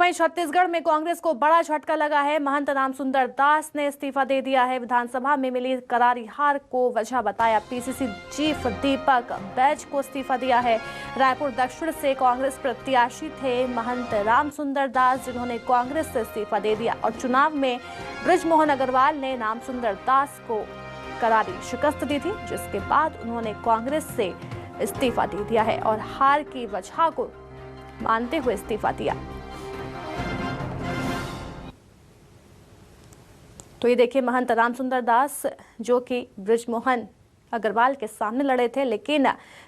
वहीं छत्तीसगढ़ में कांग्रेस को बड़ा झटका लगा है। महंत रामसुंदर दास ने इस्तीफा दे दिया है। विधानसभा में मिली करारी हार को वजह बताया। पीसीसी चीफ दीपक बैज को इस्तीफा दिया है। रायपुर दक्षिण से कांग्रेस प्रत्याशी थे महंत रामसुंदर दास, जिन्होंने कांग्रेस से इस्तीफा दे दिया और चुनाव में बृजमोहन अग्रवाल ने रामसुंदर दास को करारी शिकस्त दी थी, जिसके बाद उन्होंने कांग्रेस से इस्तीफा दे दिया है और हार की वजह को मानते हुए इस्तीफा दिया। तो ये देखिए, महंत रामसुंदर दास जो कि बृजमोहन अग्रवाल के सामने लड़े थे, लेकिन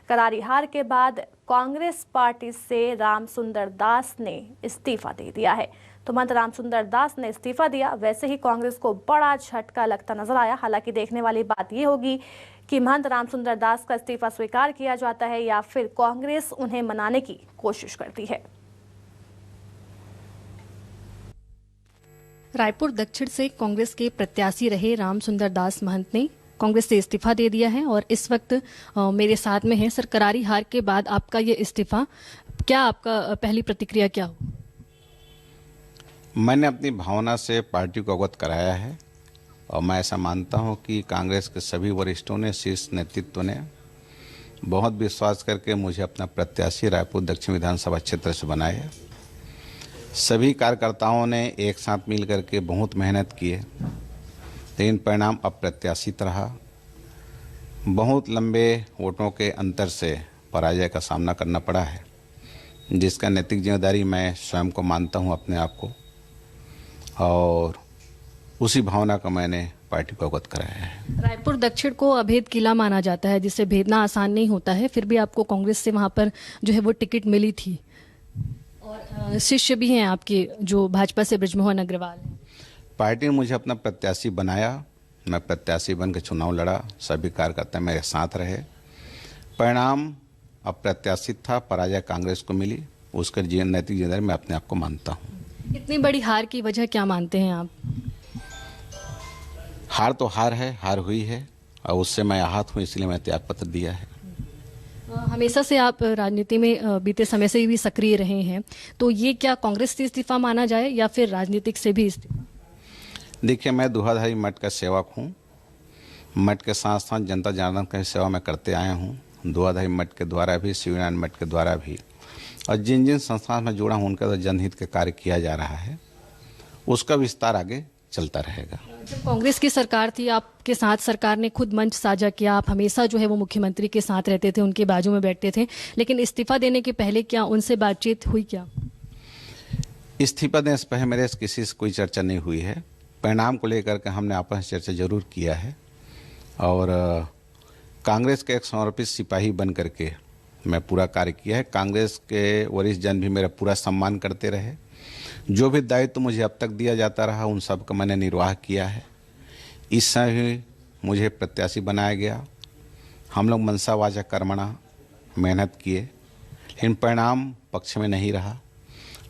करारी हार के बाद कांग्रेस पार्टी से रामसुंदर दास ने इस्तीफा दे दिया है। तो महंत रामसुंदर दास ने इस्तीफा दिया। वैसे ही कांग्रेस को बड़ा झटका लगता नजर आया। हालांकि देखने वाली बात ये होगी कि महंत रामसुंदर दास का इस्तीफा स्वीकार किया जाता है या फिर कांग्रेस उन्हें मनाने की कोशिश करती है। रायपुर दक्षिण से कांग्रेस के प्रत्याशी रहे रामसुंदर दास महंत ने कांग्रेस से इस्तीफा दे दिया है और इस वक्त मेरे साथ में है। सर, करारी हार के बाद आपका ये इस्तीफा, क्या आपका पहली प्रतिक्रिया क्या हो? मैंने अपनी भावना से पार्टी को अवगत कराया है और मैं ऐसा मानता हूं कि कांग्रेस के सभी वरिष्ठों ने, शीर्ष नेतृत्व ने बहुत विश्वास करके मुझे अपना प्रत्याशी रायपुर दक्षिण विधानसभा क्षेत्र से बनाया। सभी कार्यकर्ताओं ने एक साथ मिल करके बहुत मेहनत किए, लेकिन परिणाम अप्रत्याशित रहा। बहुत लंबे वोटों के अंतर से पराजय का सामना करना पड़ा है, जिसका नैतिक जिम्मेदारी मैं स्वयं को मानता हूं, अपने आप को, और उसी भावना का मैंने पार्टी को अवगत कराया है। रायपुर दक्षिण को अभेद किला माना जाता है, जिसे भेदना आसान नहीं होता है, फिर भी आपको कांग्रेस से वहां पर जो है वो टिकट मिली थी और शिष्य भी हैं आपके जो भाजपा से बृजमोहन अग्रवाल हैं। पार्टी ने मुझे अपना प्रत्याशी बनाया, मैं प्रत्याशी बनकर चुनाव लड़ा, सभी कार्यकर्ता मेरे साथ रहे। परिणाम अप्रत्याशित था, पराजय कांग्रेस को मिली, उसका नैतिक जिम्मेदारी मैं अपने आप को मानता हूँ। इतनी बड़ी हार की वजह क्या मानते हैं आप? हार तो हार है, हार हुई है और उससे मैं आहत हूँ, इसलिए मैं त्यागपत्र दिया है। हमेशा से आप राजनीति में बीते समय से भी सक्रिय रहे हैं, तो ये क्या कांग्रेस से इस्तीफा माना जाए या फिर राजनीतिक से भी इस्तीफा? देखिए, मैं दुहाधारी मठ का सेवक हूँ। मठ के साथ साथ जनता जनार्दन की सेवा मैं करते आया हूँ, दुहाधारी मठ के द्वारा भी, शिवनारायण मठ के द्वारा भी, और जिन जिन संस्थान में जुड़ा हूँ उनका तो जनहित के कार्य किया जा रहा है, उसका विस्तार आगे चलता रहेगा। जब कांग्रेस की सरकार थी, आपके साथ सरकार ने खुद मंच साझा किया, आप हमेशा जो है वो मुख्यमंत्री के साथ रहते थे, उनके बाजू में बैठते थे, लेकिन इस्तीफा देने के पहले क्या उनसे बातचीत हुई? क्या इस्तीफा देने से पहले मेरे से किसी से कोई चर्चा नहीं हुई है। परिणाम को लेकर के हमने आपस में चर्चा जरूर किया है और कांग्रेस के एक समर्पित सिपाही बन करके मैं पूरा कार्य किया है। कांग्रेस के वरिष्ठ जन भी मेरा पूरा सम्मान करते रहे। जो भी दायित्व मुझे अब तक दिया जाता रहा, उन सब का मैंने निर्वाह किया है। इस समय भी मुझे प्रत्याशी बनाया गया। हम लोग मनसा वाचा कर्मणा मेहनत किए, लेकिन परिणाम पक्ष में नहीं रहा।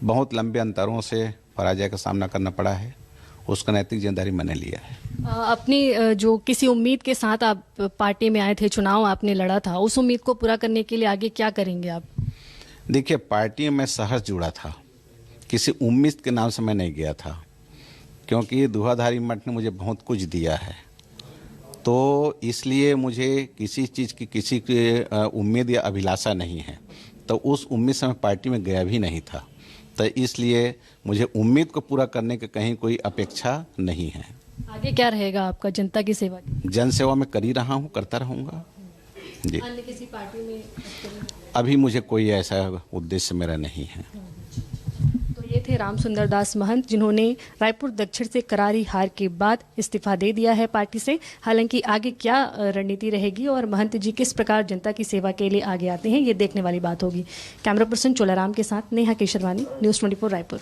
बहुत लंबे अंतरों से पराजय का सामना करना पड़ा है, उसका नैतिक जिम्मेदारी मैंने लिया है। अपनी जो किसी उम्मीद के साथ आप पार्टी में आए थे, चुनाव आपने लड़ा था, उस उम्मीद को पूरा करने के लिए आगे क्या करेंगे आप? देखिए, पार्टी में सहज जुड़ा था, किसी उम्मीद के नाम से मैं नहीं गया था, क्योंकि दुहाधारी मठ ने मुझे बहुत कुछ दिया है, तो इसलिए मुझे किसी चीज़ की, किसी की उम्मीद या अभिलाषा नहीं है, तो उस उम्मीद से मैं पार्टी में गया भी नहीं था। तो इसलिए मुझे उम्मीद को पूरा करने की कहीं कोई अपेक्षा नहीं है। आगे क्या रहेगा आपका जनता की सेवा? जन सेवा में कर ही रहा हूँ, करता रहूँगा जी। अन्य किसी पार्टी में अभी मुझे कोई ऐसा उद्देश्य मेरा नहीं है। तो ये थे रामसुंदर दास महंत, जिन्होंने रायपुर दक्षिण से करारी हार के बाद इस्तीफा दे दिया है पार्टी से। हालांकि आगे क्या रणनीति रहेगी और महंत जी किस प्रकार जनता की सेवा के लिए आगे आते हैं, ये देखने वाली बात होगी। कैमरा पर्सन चोलाराम के साथ नेहा केशरवानी, न्यूज़ 24 रायपुर।